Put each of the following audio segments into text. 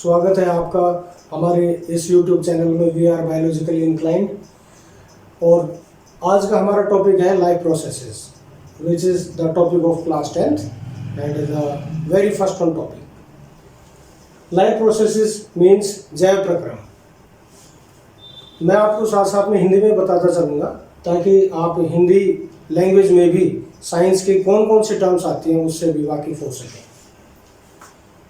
स्वागत है आपका हमारे इस YouTube चैनल में वी आर बायोलॉजिकली इंक्लाइंड। और आज का हमारा टॉपिक है life processes, which is the topic of class 10th and the very first one topic. Life processes means जैव प्रक्रम। मैं आपको साथ साथ में हिंदी में बताता चलूँगा ताकि आप हिंदी लैंग्वेज में भी साइंस के कौन कौन से टर्म्स आती हैं उससे भी वाकिफ हो सकें।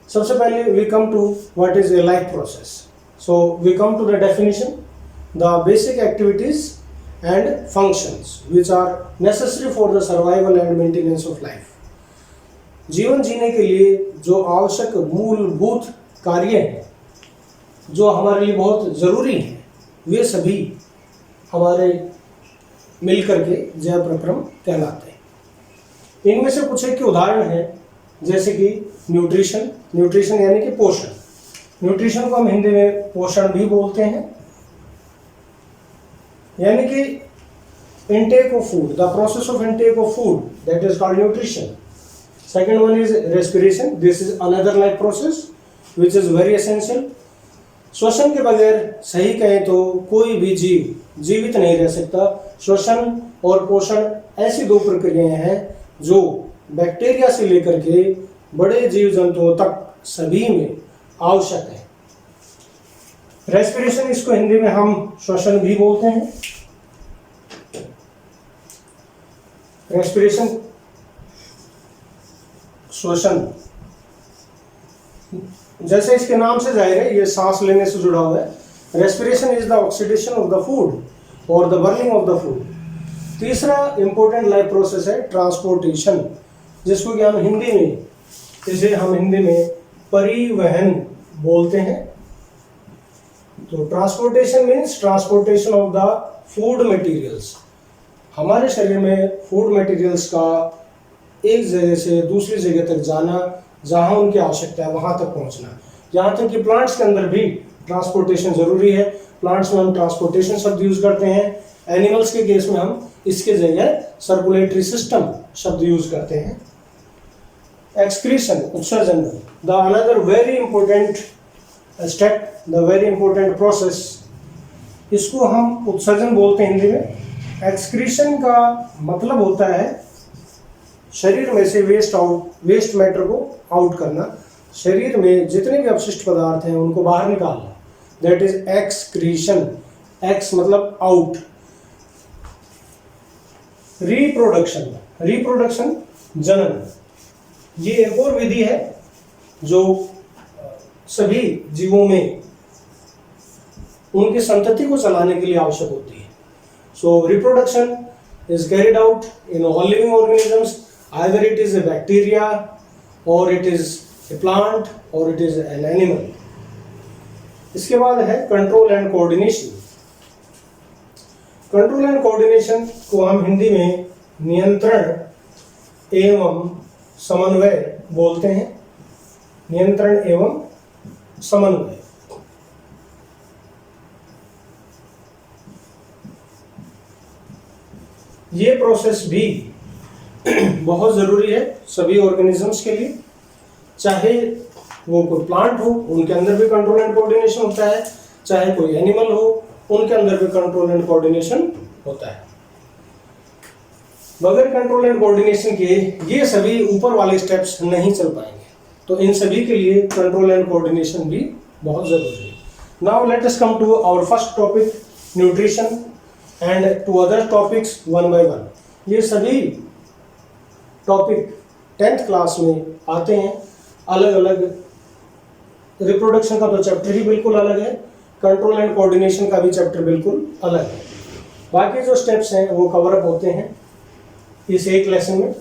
सबसे पहले we come to what is a life process. So we come to the definition, the basic activities and functions which are necessary for the survival and maintenance of life. जीवन जीने के लिए जो आवश्यक मूलभूत कार्य हैं जो हमारे लिए बहुत ज़रूरी हैं, वे सभी हमारे मिलकर के जैव प्रक्रम कहलाते हैं। इनमें से कुछ एक के उदाहरण हैं, जैसे कि न्यूट्रिशन। न्यूट्रिशन यानी कि पोषण। न्यूट्रिशन को हम हिंदी में पोषण भी बोलते हैं, यानी कि intake of food, the process of intake of food, that is called nutrition. Second one is respiration, this is another life process which is very essential. श्वसन के बगैर सही कहें तो कोई भी जीव जीवित नहीं रह सकता। श्वसन और पोषण ऐसी दो प्रक्रियाएं हैं जो बैक्टीरिया से लेकर के बड़े जीव जंतुओं तक सभी में आवश्यक है। रेस्पिरेशन, इसको हिंदी में हम श्वसन भी बोलते हैं। रेस्पिरेशन, श्वसन, जैसे इसके नाम से जाहिर है ये सांस लेने से जुड़ा हुआ है। Respiration is the oxidation of the food और the burning of the food. तीसरा इंपॉर्टेंट लाइफ प्रोसेस है ट्रांसपोर्टेशन, जिसको कि हम हिंदी में परिवहन बोलते हैं। तो transportation means transportation of the food materials. हमारे शरीर में फूड मटेरियल्स का एक जगह से दूसरी जगह तक जाना, जहां उनकी आवश्यकता है वहां तक पहुंचना। यहाँ तक कि प्लांट्स के अंदर भी ट्रांसपोर्टेशन जरूरी है। प्लांट्स में हम ट्रांसपोर्टेशन शब्द यूज करते हैं। एनिमल्स के केस में हम इसके जगह सर्कुलेटरी सिस्टम शब्द यूज करते हैं। एक्सक्रीशन, उत्सर्जन, the another very important step, the very important process, इसको हम उत्सर्जन बोलते हैं हिंदी में। एक्सक्रीशन का मतलब होता है शरीर में से वेस्ट मैटर को आउट करना। शरीर में जितने भी अपशिष्ट पदार्थ हैं उनको बाहर निकालना, दैट इज एक्सक्रीशन। एक्स मतलब आउट। रिप्रोडक्शन, जनन, ये एक और विधि है जो सभी जीवों में उनकी संतति को चलाने के लिए आवश्यक होती है। सो reproduction is carried out in all living organisms, either it is A bacteria और इट इज ए प्लांट और इट इज एन एनिमल। इसके बाद है control and coordination. Control and coordination को हम हिंदी में नियंत्रण एवं समन्वय बोलते हैं। नियंत्रण एवं समन्वय। ये प्रोसेस भी बहुत ज़रूरी है सभी ऑर्गेनिजम्स के लिए, चाहे वो कोई प्लांट हो उनके अंदर भी कंट्रोल एंड कोऑर्डिनेशन होता है, चाहे कोई एनिमल हो उनके अंदर भी कंट्रोल एंड कोऑर्डिनेशन होता है। बगैर कंट्रोल एंड कोऑर्डिनेशन के ये सभी ऊपर वाले स्टेप्स नहीं चल पाएंगे। तो इन सभी के लिए कंट्रोल एंड कोऑर्डिनेशन भी बहुत जरूरी है। Now let us come to our first topic, nutrition, and to other topics one by one. ये सभी टॉपिक 10th क्लास में आते हैं अलग अलग। रिप्रोडक्शन का तो चैप्टर ही बिल्कुल अलग है, कंट्रोल एंड कोऑर्डिनेशन का भी चैप्टर बिल्कुल अलग है। बाकी जो स्टेप्स हैं वो कवर अप होते हैं इस एक लेसन में।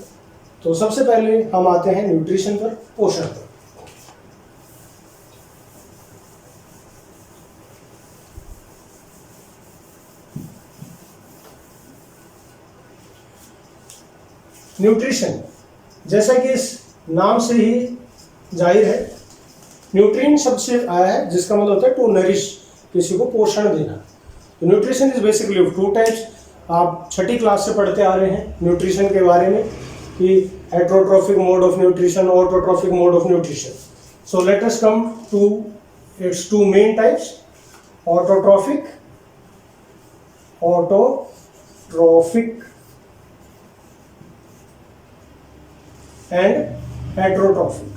तो सबसे पहले हम आते हैं न्यूट्रिशन पर, पोषण पर। न्यूट्रिशन, जैसा कि इस नाम से ही जाहिर है, न्यूट्रिएंट शब्द से आया है जिसका मतलब होता है टू नरिश, किसी को पोषण देना। तो nutrition is basically of two types. आप 6ठी क्लास से पढ़ते आ रहे हैं न्यूट्रिशन के बारे में कि heterotrophic mode of nutrition, autotrophic mode of nutrition. So let us come to its two main types, autotrophic and heterotrophic.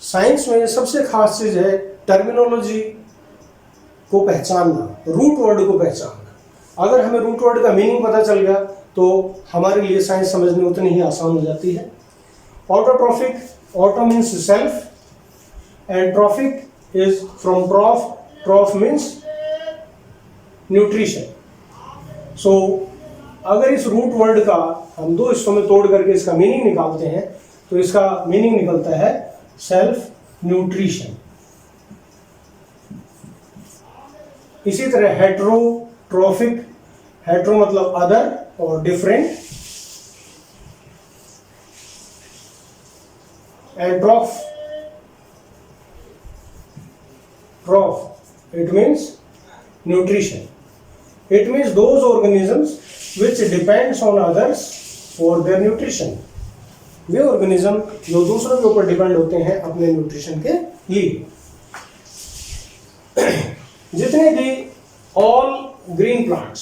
Science में सबसे खास चीज है टर्मिनोलॉजी को पहचानना, रूट वर्ड को पहचानना। अगर हमें रूट वर्ड का मीनिंग पता चल गया तो हमारे लिए साइंस समझनी उतनी ही आसान हो जाती है। Autotrophic, auto means self and trophic is from troph, troph means nutrition. So अगर इस रूट वर्ड का हम दो हिस्सों में तोड़ करके इसका मीनिंग निकालते हैं तो इसका मीनिंग निकलता है सेल्फ न्यूट्रिशन। इसी तरह हेट्रोट्रोफिक, हेट्रो मतलब अदर और different, and ट्रॉफ, ट्रॉफ it means nutrition. It means those organisms which depends on others for their nutrition. Way organism जो दूसरों के ऊपर डिपेंड होते हैं अपने न्यूट्रिशन के लिए। जितने भी all green plants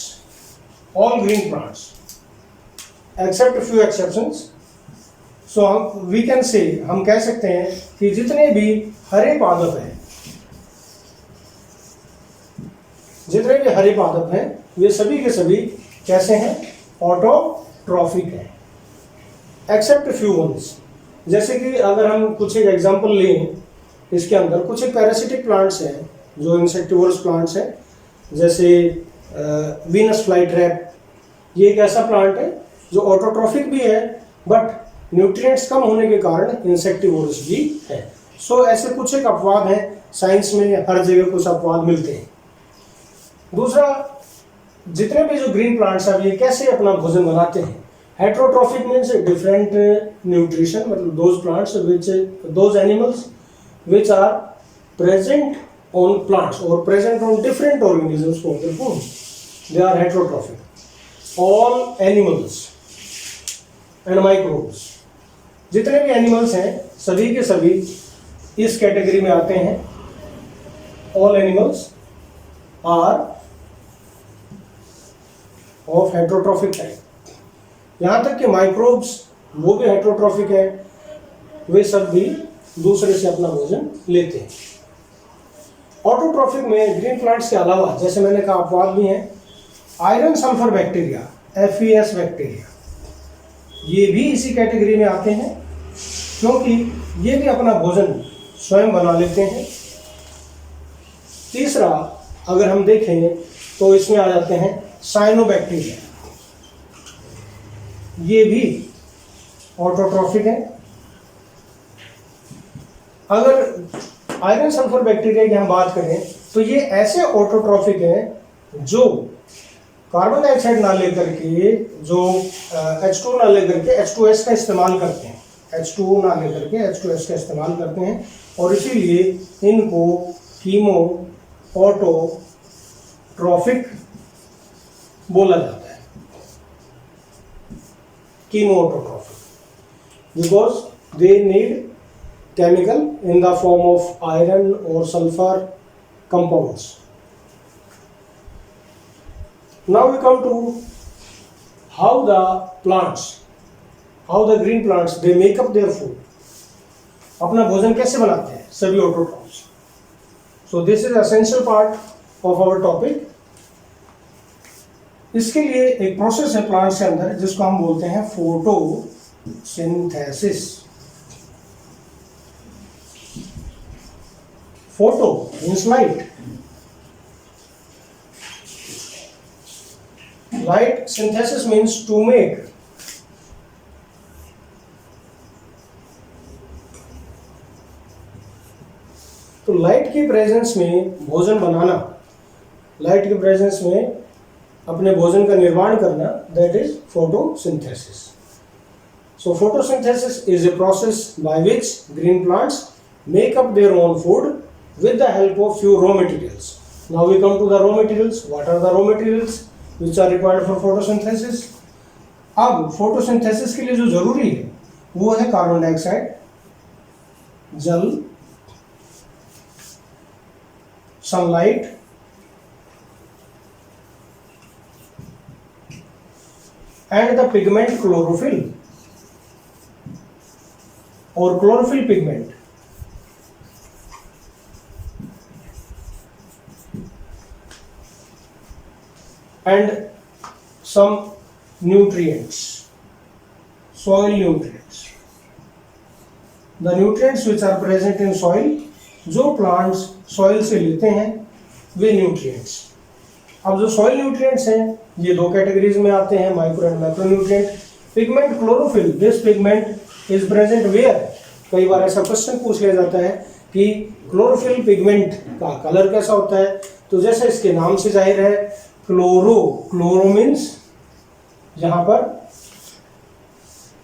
except few exceptions, so we can say, हम कह सकते हैं कि जितने भी हरे पादप हैं, जितने भी हरे पादप हैं वे सभी के सभी कैसे हैं? ऑटोट्रॉफिक हैं, एक्सेप्ट फ्यू वंस। जैसे कि अगर हम कुछ एक एग्जांपल लें, इसके अंदर कुछ एक पैरासिटिक प्लांट्स हैं जो इंसेक्टिवोरस प्लांट्स हैं, जैसे वीनस फ्लाई ट्रैप। ये एक ऐसा प्लांट है जो ऑटोट्रॉफिक भी है बट न्यूट्रिएंट्स कम होने के कारण इंसेक्टिवोरस भी है। सो ऐसे कुछ एक अपवाद हैं, साइंस में हर जगह कुछ अपवाद मिलते हैं। दूसरा, जितने भी जो ग्रीन प्लांट्स हैं ये कैसे अपना भोजन बनाते हैं? हेट्रोट्रॉफिक मीन्स डिफरेंट न्यूट्रिशन, मतलब those animals which are present on plants और present on different organisms for their food, they are heterotrophic. All animals and microbes, जितने भी एनिमल्स हैं सभी के सभी इस कैटेगरी में आते हैं। All animals are of heterotrophic type. यहाँ तक कि माइक्रोब्स वो भी हेट्रोट्रॉफिक है, वे सब भी दूसरे से अपना भोजन लेते हैं। ऑटोट्रॉफिक में ग्रीन प्लांट्स के अलावा जैसे मैंने कहा अपवाद भी हैं। Iron sulphur bacteria, FES bacteria, ये भी इसी कैटेगरी में आते हैं क्योंकि ये भी अपना भोजन स्वयं बना लेते हैं। तीसरा, अगर हम देखें तो इसमें आ जाते हैं साइनोबैक्टीरिया, ये भी ऑटोट्रॉफिक है। अगर आयरन सल्फर बैक्टीरिया की हम बात करें तो ये ऐसे ऑटोट्रॉफिक हैं जो कार्बन डाइऑक्साइड ना लेकर के, जो H2 ना लेकर के H2S का इस्तेमाल करते हैं, H2O ना लेकर के H2S का इस्तेमाल करते हैं और इसीलिए इनको कीमो ऑटोट्रॉफिक बोला जाता है। Chemo autotrophic because they need chemical in the form of iron or sulfur compounds. Now we come to how the green plants they make up their food. अपना भोजन कैसे बनाते हैं सभी autotrophs? So this is essential part of our topic. इसके लिए एक process है प्लांट्स के अंदर जिसको हम बोलते हैं photosynthesis. Photo means light. Light synthesis means to make. तो लाइट की प्रेजेंस में भोजन बनाना, लाइट की प्रेजेंस में अपने भोजन का निर्माण करना, that is photosynthesis. So photosynthesis is a process by which green plants make up their own food with the help of few raw materials. Now we come to the raw materials. What are the raw materials which are required for photosynthesis? अब photosynthesis के लिए जो जरूरी है वो है carbon dioxide, जल, sunlight and the pigment chlorophyll और chlorophyll pigment. And some nutrients, soil nutrients. The nutrients which are present in soil, जो plants soil से लेते हैं वे nutrients। अब जो soil nutrients हैं ये दो categories में आते हैं, micro and macro nutrient. Pigment chlorophyll, this pigment is present where. कई बार ऐसा क्वेश्चन पूछ लिया जाता है कि क्लोरोफिल पिगमेंट का कलर कैसा होता है, तो जैसे इसके नाम से जाहिर है क्लोरो मीन्स जहां पर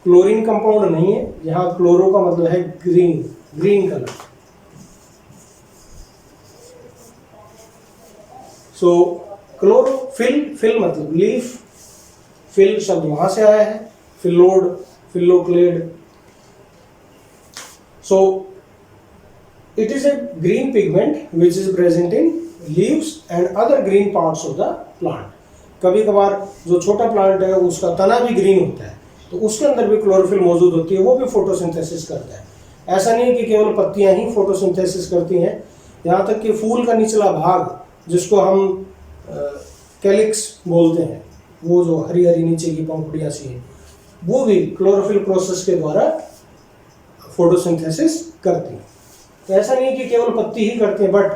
क्लोरीन कंपाउंड नहीं है, यहां क्लोरो का मतलब है ग्रीन कलर। सो क्लोरोफिल मतलब लीफ, फिल शब्द वहां से आया है, phylloclade. So it is a green pigment which is present in leaves and other green parts of the plant. कभी कभार जो छोटा प्लांट है उसका तना भी ग्रीन होता है, तो उसके अंदर भी क्लोरोफिल मौजूद होती है, वो भी फोटोसिंथेसिस करता है। ऐसा नहीं कि केवल पत्तियां ही फोटोसिंथेसिस करती हैं, यहाँ तक कि फूल का निचला भाग जिसको हम कैलिक्स बोलते हैं, वो जो हरी हरी नीचे की पंखुड़ियाँ सी हैं, वो भी क्लोरोफिल प्रोसेस के द्वारा फोटोसिंथेसिस करती हैं। तो ऐसा नहीं कि केवल पत्ती ही करते हैं, बट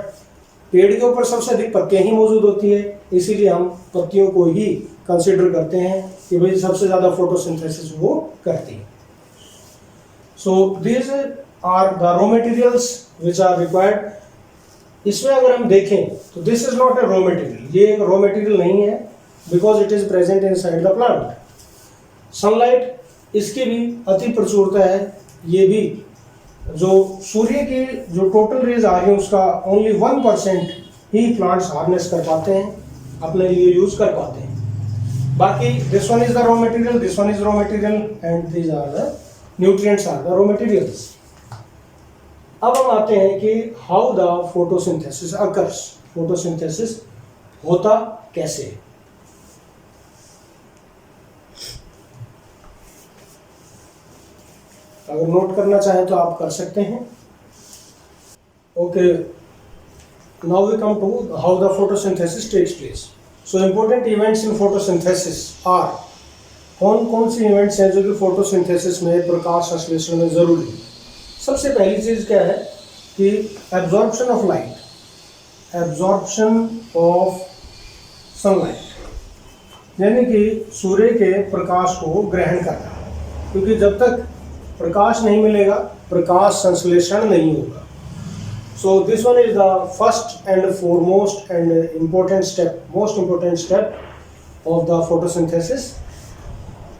पेड़ के ऊपर सबसे अधिक पत्तियां ही मौजूद होती है, इसीलिए हम पत्तियों को ही कंसिडर करते हैं कि भाई सबसे ज़्यादा फोटोसिंथेसिस वो करती है। So this are the raw materials which are required. इसमें अगर हम देखें तो this is not a raw material, ये एक रॉ मटेरियल नहीं है, because it is present inside the plant. Sunlight इसकी भी अति प्रचुरता है, ये भी जो सूर्य की जो टोटल रेज आ रही है उसका ओनली 1% ही प्लांट्स हार्नेस कर पाते हैं, अपने लिए यूज कर पाते हैं। बाकी this one is the raw material, this one is raw material and these are the nutrients are the raw materials. अब हम आते हैं कि how the photosynthesis occurs, photosynthesis होता कैसे है। अगर नोट करना चाहें तो आप कर सकते हैं। Okay, now we come to how the photosynthesis takes place. So important events in photosynthesis are, कौन कौन सी इवेंट्स हैं जो कि फोटोसिंथेसिस में प्रकाश संश्लेषण में जरूरी है। सबसे पहली चीज क्या है कि absorption of light, absorption of sunlight, यानी कि सूर्य के प्रकाश को ग्रहण करना, क्योंकि जब तक प्रकाश नहीं मिलेगा प्रकाश संश्लेषण नहीं होगा। So this one is the first and foremost and important step, most important step of the photosynthesis,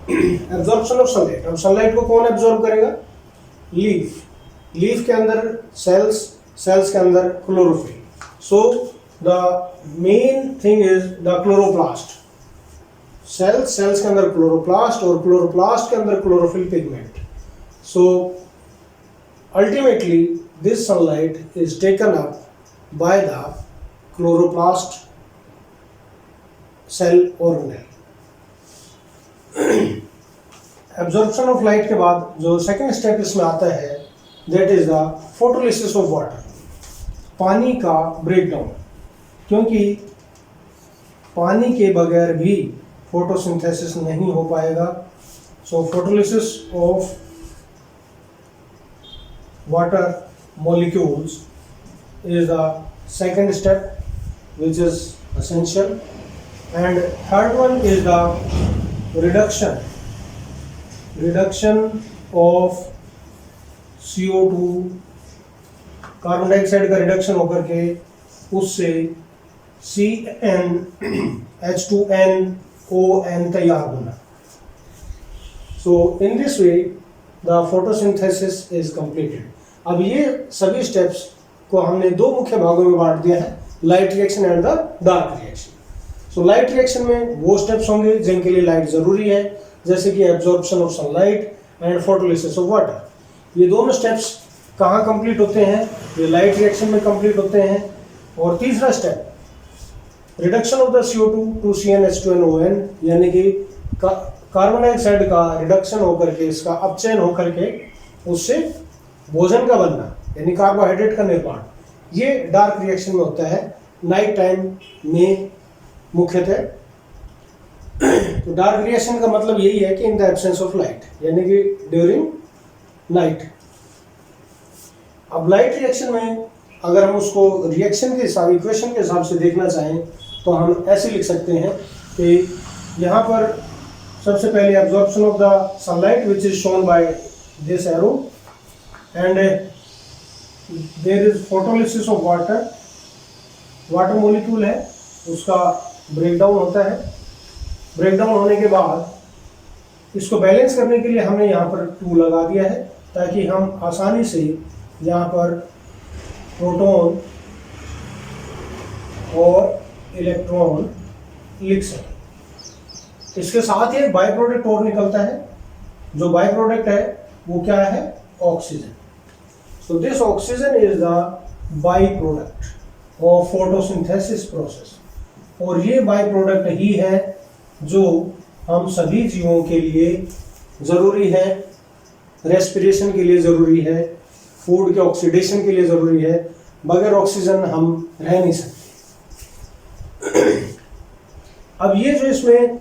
absorption of sunlight. अब सनलाइट को कौन एब्जॉर्ब करेगा? लीफ, लीफ के अंदर सेल्स, सेल्स के अंदर chlorophyll. So the main thing is the chloroplast, cells, cells के अंदर क्लोरोप्लास्ट और क्लोरोप्लास्ट के अंदर chlorophyll pigment. So ultimately this sunlight is taken up by the chloroplast cell organelle। Absorption of light के बाद जो सेकेंड स्टेप इसमें आता है that is the photolysis of water, पानी का ब्रेकडाउन, क्योंकि पानी के बगैर भी फोटोसिंथेसिस नहीं हो पाएगा। So photolysis of water molecules is the second step which is essential, and third one is the reduction of CO2, carbon dioxide का रिडक्शन होकर के उससे CnH2nOn तैयार होना। So in this way the photosynthesis is completed। अब ये सभी steps को हमने दो मुख्य भागों में बांट दिया है, light reaction and the dark reaction. So light reaction में वो स्टेप्स होंगे जिनके लिए लाइट जरूरी है, जैसे कि absorption of sunlight and photolysis of water. ये दोनों स्टेप्स कहाँ कंप्लीट होते हैं? ये लाइट रिएक्शन में कंप्लीट होते हैं। और तीसरा step reduction of the CO2 to CnH2nOn, यानी कि कार्बन डाइऑक्साइड का रिडक्शन होकर के, इसका अपचयन होकर के उससे भोजन का बनना, यानी कार्बोहाइड्रेट का निर्माण, ये डार्क रिएक्शन में होता है नाइट टाइम में मुख्यतः। तो डार्क रिएक्शन का मतलब यही है कि in the absence of light, यानी कि ड्यूरिंग नाइट। अब लाइट रिएक्शन में अगर हम उसको रिएक्शन के हिसाब, इक्वेशन के हिसाब से देखना चाहें तो हम ऐसे लिख सकते हैं कि यहाँ पर सबसे पहले absorption of the sunlight which is shown by this arrow, and there is photolysis of water, water molecule है उसका ब्रेकडाउन होता है। ब्रेकडाउन होने के बाद इसको बैलेंस करने के लिए हमने यहाँ पर 2 लगा दिया है, ताकि हम आसानी से यहाँ पर प्रोटॉन और इलेक्ट्रॉन लिख सकें। इसके साथ ही एक बाई प्रोडक्ट और निकलता है, जो बाई प्रोडक्ट है वो क्या है? Oxygen. So this oxygen is the by product of photosynthesis process, और ये बाई प्रोडक्ट ही है जो हम सभी जीवों के लिए ज़रूरी है, रेस्पिरेशन के लिए ज़रूरी है, फूड के ऑक्सीडेशन के लिए ज़रूरी है। बगैर ऑक्सीजन हम रह नहीं सकते। अब ये जो इसमें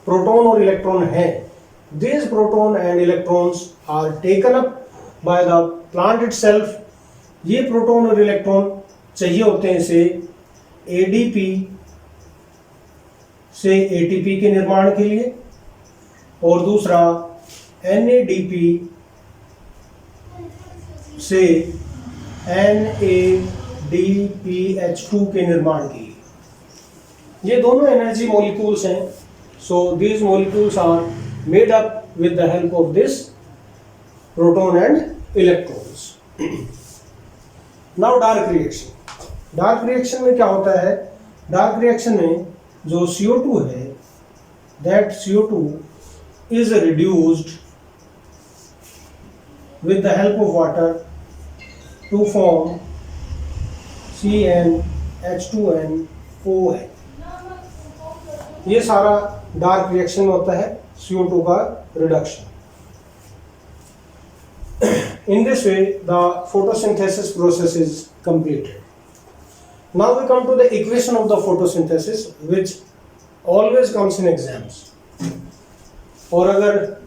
प्रोटॉन और इलेक्ट्रॉन है, these proton and electrons are taken up by the plant itself। ये प्रोटॉन और इलेक्ट्रॉन चाहिए होते हैं इसे ADP से ATP के निर्माण के लिए, और दूसरा NADP से NADPH2 के निर्माण के लिए। ये दोनों एनर्जी मॉलिक्यूल्स हैं। So these molecules are made up with the help of this proton and electrons. Now dark reaction. Dark reaction में क्या होता है? डार्क रिएक्शन में जो CO2 है, that CO2 is reduced with the help of water to form CnH2nOn। ये सारा dark reaction में होता है CO2 का reduction. In this way, the photosynthesis process is completed. Now we come to the equation of the photosynthesis, which always comes in exams. और अगर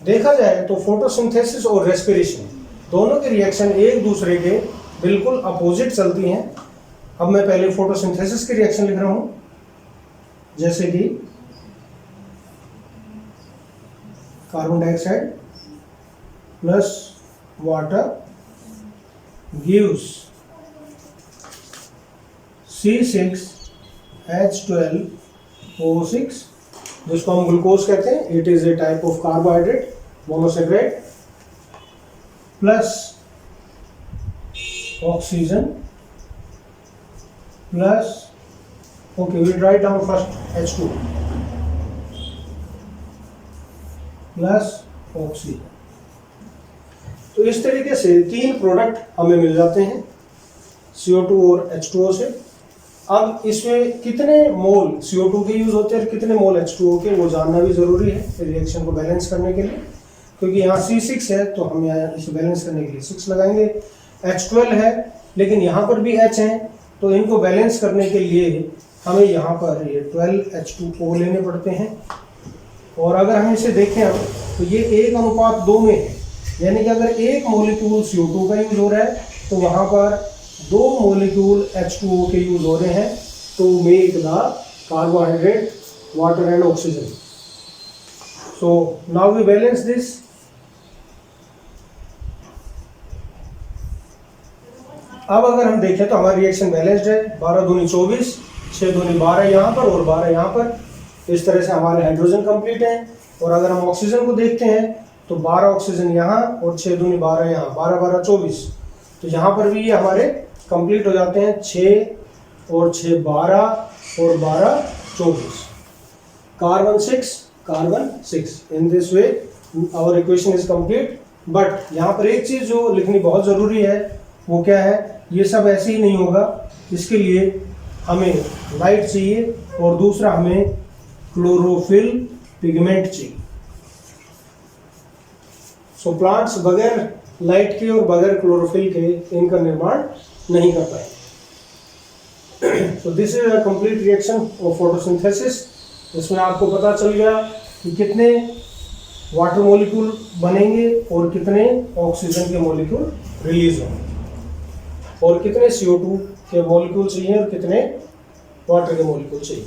देखा जाए तो फोटोसिंथेसिस और रेस्पिरेशन दोनों की रिएक्शन एक दूसरे के बिल्कुल अपोजिट चलती हैं। अब मैं पहले फोटोसिंथेसिस की रिएक्शन लिख रहा हूँ, जैसे कि carbon dioxide plus water gives C6H12O6, जिसको हम ग्लूकोज कहते हैं। It is a type of carbohydrate, monosaccharide, plus oxygen plus, okay we write down first H2 plus oxygen. तो इस तरीके से 3 प्रोडक्ट हमें मिल जाते हैं CO2 और H2O से। अब इसमें कितने मोल CO2 के यूज होते हैं और कितने मोल H2O के, वो जानना भी जरूरी है रिएक्शन को बैलेंस करने के लिए, क्योंकि यहाँ C6 है तो हम यहाँ इसे बैलेंस करने के लिए 6 लगाएंगे। H12 है लेकिन यहाँ पर भी H है, तो इनको बैलेंस करने के लिए हमें यहाँ पर ये 12H2O लेने पड़ते हैं। और अगर हम इसे देखें हम तो ये 1:2 में है, यानी कि अगर एक मॉलिक्यूल CO2 का यूज हो रहा है तो वहाँ पर 2 मॉलिक्यूल H2O के यूज हो रहे हैं to make the carbohydrate, water and oxygen. So now we balance this. अब अगर हम देखें तो हमारी रिएक्शन बैलेंस्ड है। 12 दूनी 24, 6 दूनी 12 यहाँ पर और 12 यहाँ पर। इस तरह से हमारे हाइड्रोजन कंप्लीट हैं। और अगर हम ऑक्सीजन को देखते हैं तो 12 ऑक्सीजन यहाँ और 6 दूनी 12 यहाँ, 12 12 24। तो यहाँ पर भी ये हमारे कंप्लीट हो जाते हैं। 6 और 6 12 और 12 24। Carbon 6, carbon 6. In this way our equation is complete. But यहाँ पर एक चीज़ जो लिखनी बहुत ज़रूरी है वो क्या है, ये सब ऐसे ही नहीं होगा, इसके लिए हमें लाइट चाहिए और दूसरा हमें क्लोरोफिल पिगमेंट चाहिए. सो प्लांट्स बगैर लाइट के और बगैर क्लोरोफिल के इनका निर्माण नहीं कर पाएंगे. So this is a complete reaction of photosynthesis. इसमें आपको पता चल गया कि कितने वाटर मॉलिक्यूल बनेंगे और कितने ऑक्सीजन के मॉलिक्यूल रिलीज होंगे और कितने CO2 के मॉलिक्यूल चाहिए और कितने वाटर के मॉलिक्यूल चाहिए.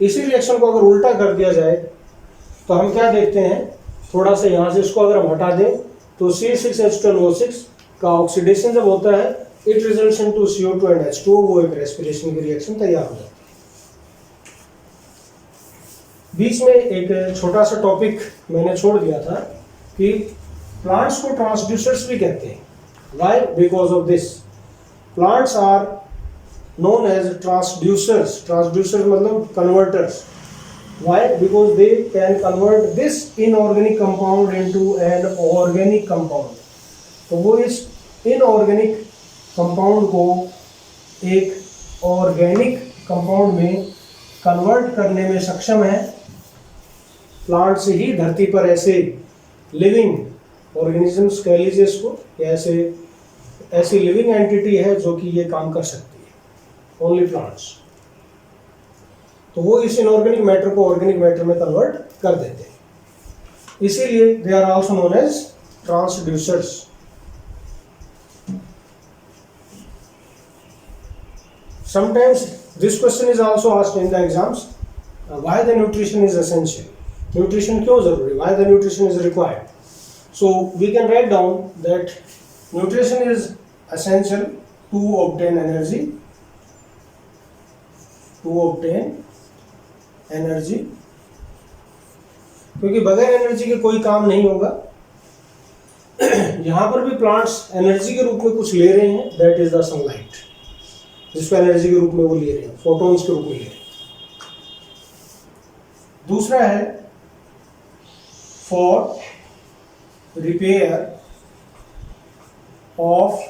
इसी रिएक्शन को अगर उल्टा कर दिया जाए तो हम क्या देखते हैं, थोड़ा सा यहाँ से इसको अगर हम हटा दें तो C6H12O6 का ऑक्सीडेशन जब होता है it results into CO2 and H2O. वो एक रेस्पिरेशन की रिएक्शन तैयार हो जाती है. बीच में एक छोटा सा टॉपिक मैंने छोड़ दिया था कि प्लांट्स को ट्रांसड्यूसर्स भी कहते हैं. Why? Because of this plants are known as transducers. Transducers मतलब converters. Why? Because they can convert this inorganic compound into an organic compound. तो वो इस इनऑर्गेनिक कंपाउंड को एक ऑर्गेनिक कंपाउंड में कन्वर्ट करने में सक्षम है. प्लांट से ही धरती पर ऐसे लिविंग ऑर्गेनिजम्स कह लीजिए इसको, या ऐसी लिविंग एंटिटी है जो कि ये काम कर सकती है, ओनली प्लांट्स. तो वो इस इनऑर्गेनिक मैटर को ऑर्गेनिक मैटर में कन्वर्ट कर देते हैं. इसीलिए they are also known as transducers. Sometimes this question is also asked in the exams. Why the nutrition is essential? Nutrition क्यों जरूरी? Why the nutrition is required? So we can write down that nutrition is essential to obtain energy. To obtain energy. क्योंकि बगैर energy के कोई काम नहीं होगा. यहाँ पर भी प्लांट्स एनर्जी के रूप में कुछ ले रहे हैं, दैट इज द सनलाइट, जिसको एनर्जी के रूप में वो ले रहे हैं, फोटॉन्स के रूप में ले रहे हैं. दूसरा है for repair of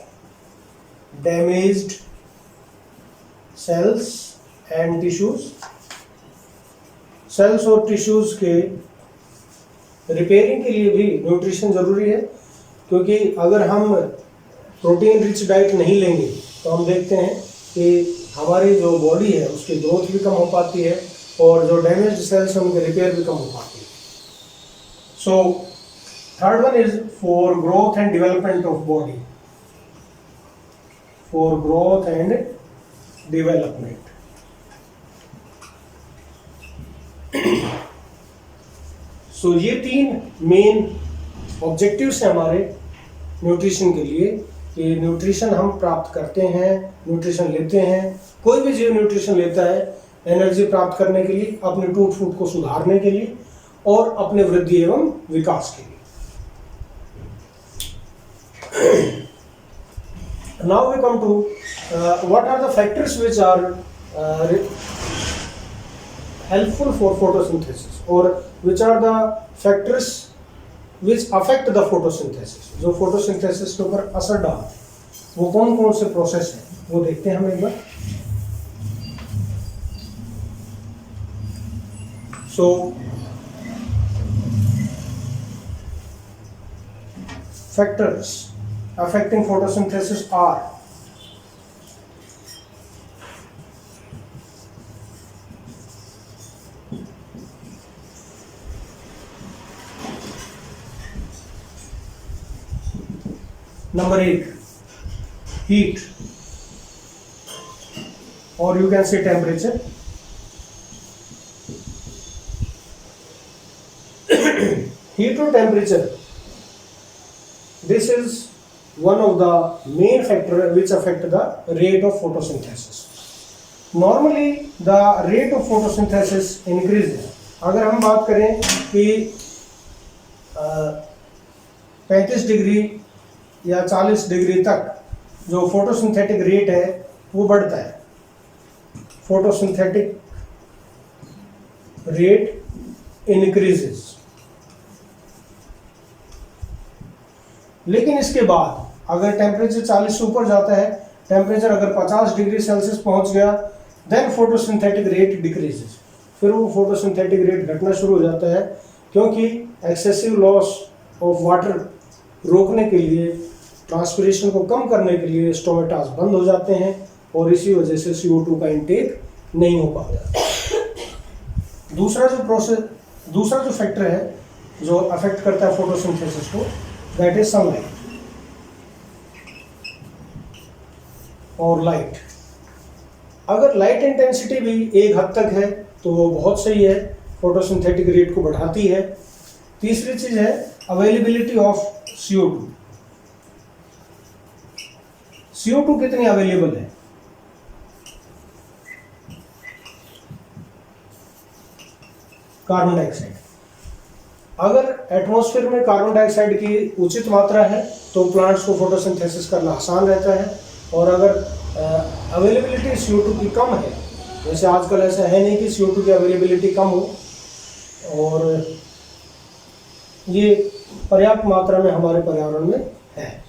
damaged cells and tissues. Cells और टिश्यूज के रिपेयरिंग के लिए भी न्यूट्रिशन जरूरी है. क्योंकि अगर हम प्रोटीन रिच डाइट नहीं लेंगे तो हम देखते हैं कि हमारी जो बॉडी है उसकी ग्रोथ भी कम हो पाती है और जो डैमेज्ड सेल्स हैं उनके रिपेयर भी कम हो पाती है. So third one is for growth and development of body. For growth and development. So ये तीन मेन ऑब्जेक्टिव्स हैं हमारे न्यूट्रिशन के लिए कि न्यूट्रिशन हम प्राप्त करते हैं, न्यूट्रिशन लेते हैं. कोई भी जीव न्यूट्रिशन लेता है एनर्जी प्राप्त करने के लिए, अपने टूट फूट को सुधारने के लिए और अपने वृद्धि एवं विकास के लिए. Now we come to what are the factors which are helpful for photosynthesis और which are the factors which affect the photosynthesis. जो फोटोसिंथेसिस के ऊपर असर डालते हैं वो कौन कौन से प्रोसेस हैं वो देखते हैं हम एक बार. So factors affecting photosynthesis are number 1 heat or you can say temperature. Heat or temperature, this is one of the main factor which affect the rate of photosynthesis. Normally the rate of photosynthesis increases. अगर हम बात करें कि 35 degree या 40 degree तक जो photosynthetic rate है वो बढ़ता है. Photosynthetic rate increases. लेकिन इसके बाद अगर टेम्परेचर 40 से ऊपर जाता है, टेम्परेचर अगर 50 डिग्री सेल्सियस पहुंच गया, देन फोटोसिंथेटिक रेट डिक्रीजेस। फिर वो फोटोसिंथेटिक रेट घटना शुरू हो जाता है, क्योंकि एक्सेसिव लॉस ऑफ वाटर रोकने के लिए, ट्रांसपिरेशन को कम करने के लिए स्टोमेटास बंद हो जाते हैं और इसी वजह से CO2 का इनटेक नहीं हो पाता। दूसरा जो फैक्टर है जो अफेक्ट करता है फोटोसिंथेसिस को, दैट इज सनलाइट और लाइट। अगर लाइट इंटेंसिटी भी एक हद तक है तो वो बहुत सही है, फोटोसिंथेटिक रेट को बढ़ाती है। तीसरी चीज है अवेलेबिलिटी ऑफ CO2। CO2 कितनी अवेलेबल है? Carbon dioxide. अगर एटमॉस्फेयर में कार्बन डाइऑक्साइड की उचित मात्रा है तो प्लांट्स को फोटोसिंथेसिस करना आसान रहता है, और अगर अवेलेबिलिटी CO2 की कम है, जैसे आजकल ऐसा है नहीं कि CO2 की अवेलेबिलिटी कम हो, और ये पर्याप्त मात्रा में हमारे पर्यावरण में है,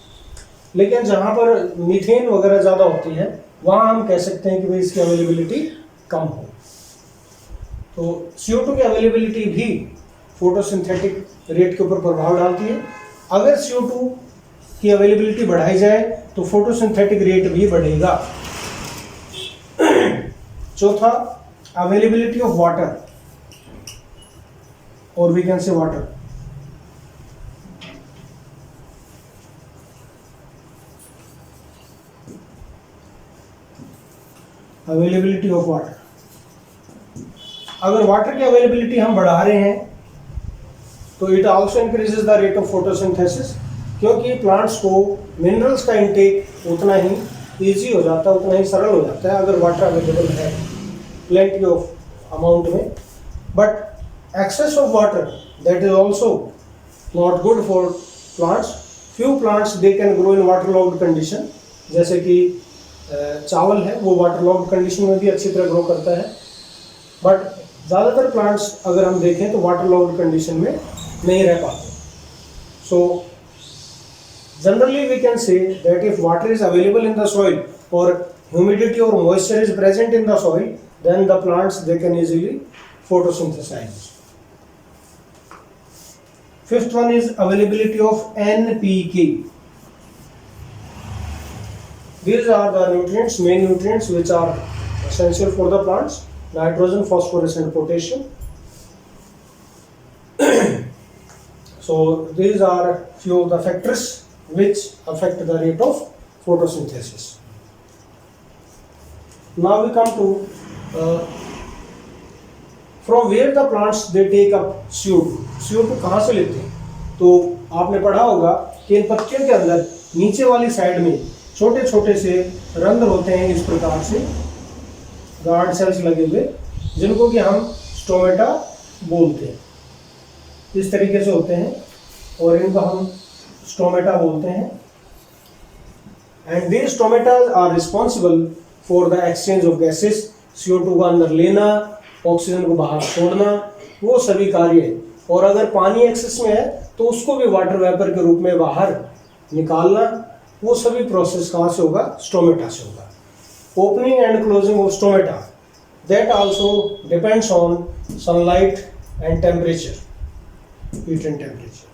लेकिन जहाँ पर मीथेन वगैरह ज़्यादा होती है वहाँ हम कह सकते हैं कि भाई इसकी अवेलेबिलिटी कम हो। तो CO2 की अवेलेबिलिटी भी फोटोसिंथेटिक रेट के ऊपर प्रभाव डालती है। अगर CO2 की अवेलेबिलिटी बढ़ाई जाए तो फोटोसिंथेटिक रेट भी बढ़ेगा। चौथा, अवेलेबिलिटी ऑफ वाटर, और we can say water. Availability of water, अगर वाटर की अवेलेबिलिटी हम बढ़ा रहे हैं तो it also increases the rate of photosynthesis, क्योंकि प्लांट्स को मिनरल्स का इंटेक उतना ही इजी हो जाता है, उतना ही सरल हो जाता है अगर वाटर अवेलेबल है प्लेंटी ऑफ अमाउंट में। But excess of water that is also not good for plants. Few plants they can grow in water logged condition, जैसे कि चावल है वो वाटर लॉक्ड कंडीशन में भी अच्छी तरह ग्रो करता है, बट ज़्यादातर प्लांट्स अगर हम देखें तो वाटर लॉक्ड कंडीशन में नहीं रह पाते। So generally we can say that if water is available in the soil और ह्यूमिडिटी और moisture is present in the soil, then the plants they can easily photosynthesize. Fifth one is availability of NPK. These are the nutrients, main nutrients which are essential for the plants: nitrogen, phosphorus and potassium. So these are few of the factors which affect the rate of photosynthesis. Now we come to from where the plants they take up CO2. CO2 कहाँ से लेते हैं? तो आपने पढ़ा होगा कि इन पत्तियों के अंदर नीचे वाली साइड में छोटे छोटे से रंध्र होते हैं, इस प्रकार से गार्ड सेल्स लगे हुए, जिनको कि हम स्टोमेटा बोलते हैं। इस तरीके से होते हैं और इनको हम स्टोमेटा बोलते हैं। And these stomatas are responsible for the exchange of gases. CO2 का अंदर लेना, ऑक्सीजन को बाहर छोड़ना, वो सभी कार्य। और अगर पानी एक्सेस में है तो उसको भी वाटर वेपर के रूप में बाहर निकालना, वो सभी प्रोसेस कहाँ से होगा? स्टोमेटा से होगा। Opening and closing of stomata that also depends on sunlight and temperature, heat and temperature.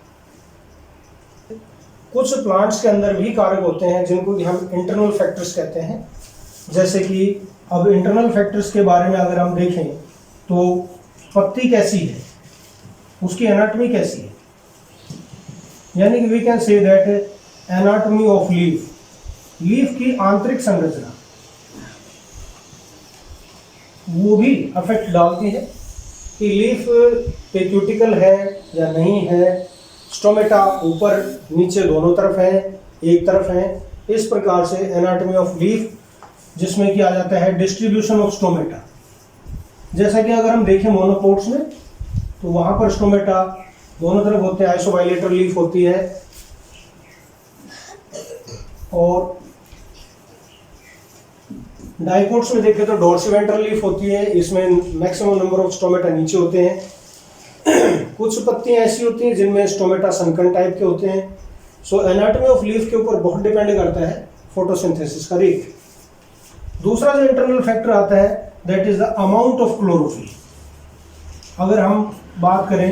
कुछ प्लांट्स के अंदर भी कारक होते हैं जिनको कि हम इंटरनल फैक्टर्स कहते हैं। जैसे कि अब इंटरनल फैक्टर्स के बारे में अगर हम देखें तो पत्ती कैसी है, उसकी एनाटॉमी कैसी है, यानी कि we can say that anatomy of leaf, leaf की आंतरिक संरचना वो भी अफेक्ट डालती है कि लीफ पे क्यूटिकल है या नहीं है, स्टोमेटा ऊपर नीचे दोनों तरफ है, एक तरफ है। इस प्रकार से एनाटॉमी ऑफ लीफ, जिसमें कि आ जाता है डिस्ट्रीब्यूशन ऑफ स्टोमेटा। जैसा कि अगर हम देखें मोनोकोट्स में तो वहां पर स्टोमेटा दोनों तरफ होते हैं, आइसोबाइलेटरल लीफ होती है, और डाइकोट्स में देखें तो डोर्सिवेंट्रल लीफ होती है, इसमें मैक्सिमम नंबर ऑफ स्टोमेटा नीचे होते हैं। कुछ पत्तियां ऐसी होती हैं जिनमें स्टोमेटा सनकन टाइप के होते हैं। सो एनाटॉमी ऑफ लीफ के ऊपर बहुत डिपेंड करता है फोटोसिंथेसिस का रेट। दूसरा जो इंटरनल फैक्टर आता है that is the amount of chlorophyll. अगर हम बात करें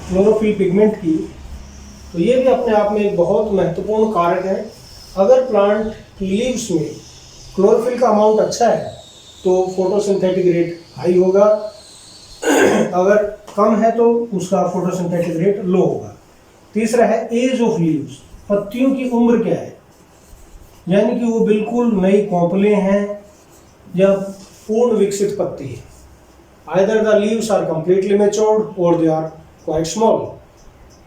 क्लोरोफिल पिगमेंट की, तो ये भी अपने आप में एक बहुत महत्वपूर्ण कारक है। अगर प्लांट की लीव्स में क्लोरोफिल का अमाउंट अच्छा है तो फोटोसिंथेटिक रेट हाई होगा, अगर कम है तो उसका फोटोसिंथेटिक रेट लो होगा। तीसरा है एज ऑफ लीव्स, पत्तियों की उम्र क्या है, यानी कि वो बिल्कुल नई कोंपलें हैं या पूर्ण विकसित पत्ती है। Either the leaves are completely matured or they are quite small.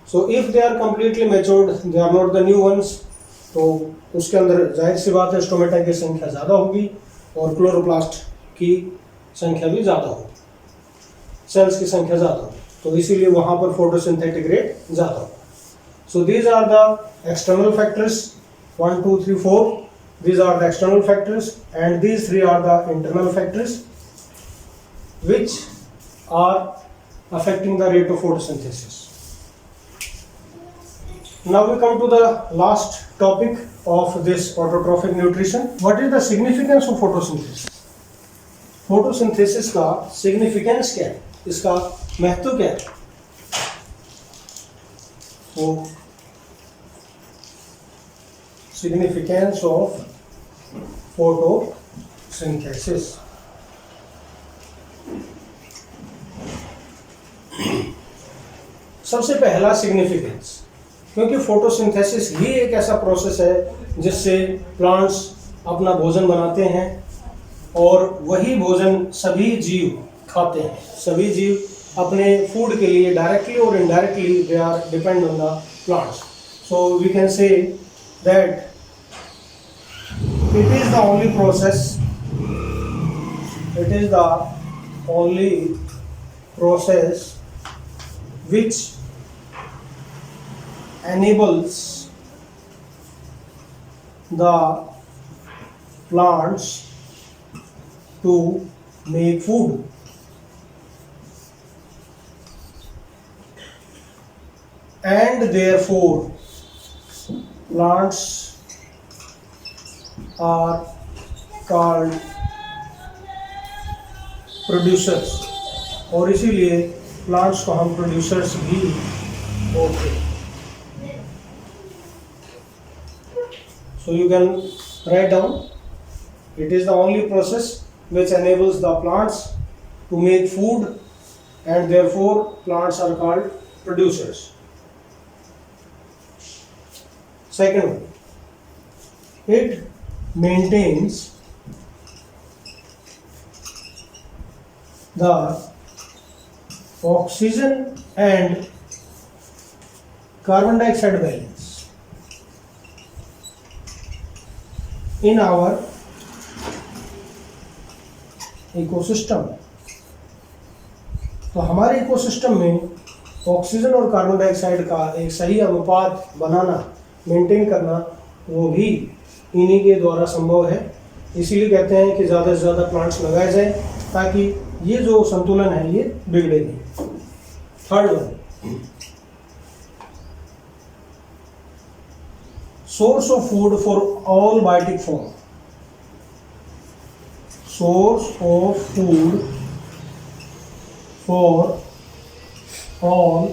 So if they are completely matured, they are not the new ones, तो उसके अंदर जाहिर सी बात है स्टोमेटा की संख्या ज़्यादा होगी और क्लोरोप्लास्ट की संख्या भी ज़्यादा होगी, सेल्स की संख्या ज़्यादा होगी, तो इसीलिए वहाँ पर फोटोसिंथेटिक रेट ज़्यादा होगा। So these are the external factors, 1, 2, 3, 4. These are the external factors, and these 3 are the internal factors which are affecting the rate of photosynthesis. Now we come to the last topic of this autotrophic nutrition. What is the significance of photosynthesis? Photosynthesis का significance क्या है, इसका महत्व क्या है? So significance of photosynthesis. सबसे पहला significance, क्योंकि फोटोसिंथेसिस ही एक ऐसा प्रोसेस है जिससे प्लांट्स अपना भोजन बनाते हैं और वही भोजन सभी जीव खाते हैं। सभी जीव अपने फूड के लिए डायरेक्टली और indirectly they are depend on the plants. So we can say that it is the only process, it is the only process which enables the plants to make food. And therefore plants are called producers, और इसीलिए plants को हम producers भी बोलते हैं। So you can write down, it is the only process which enables the plants to make food, and therefore plants are called producers. Second one, it maintains the oxygen and carbon dioxide balance in our ecosystem. तो हमारे ecosystem में oxygen और carbon dioxide का एक सही अनुपात बनाना, maintain करना, वो भी इन्हीं के द्वारा संभव है। इसीलिए कहते हैं कि ज़्यादा से ज़्यादा प्लांट्स लगाए जाएं ताकि ये जो संतुलन है ये बिगड़े नहीं। Third one, source of food for all biotic form. Source of food for all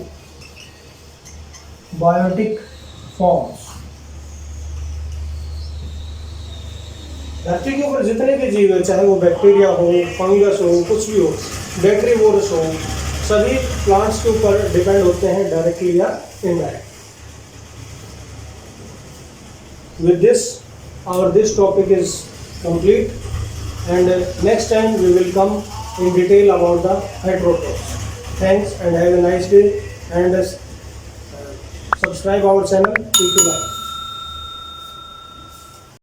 biotic forms. धरती के ऊपर जितने भी जीव है, चाहे वो बैक्टीरिया हो, फंगस हो, कुछ भी हो, बैक्टीरियोरस हो, सभी प्लांट्स के ऊपर डिपेंड होते हैं डायरेक्टली या indirect. With this, this topic is complete, and next time we will come in detail about the heterotrophs. Thanks and have a nice day, and subscribe our channel. Thank you. Bye.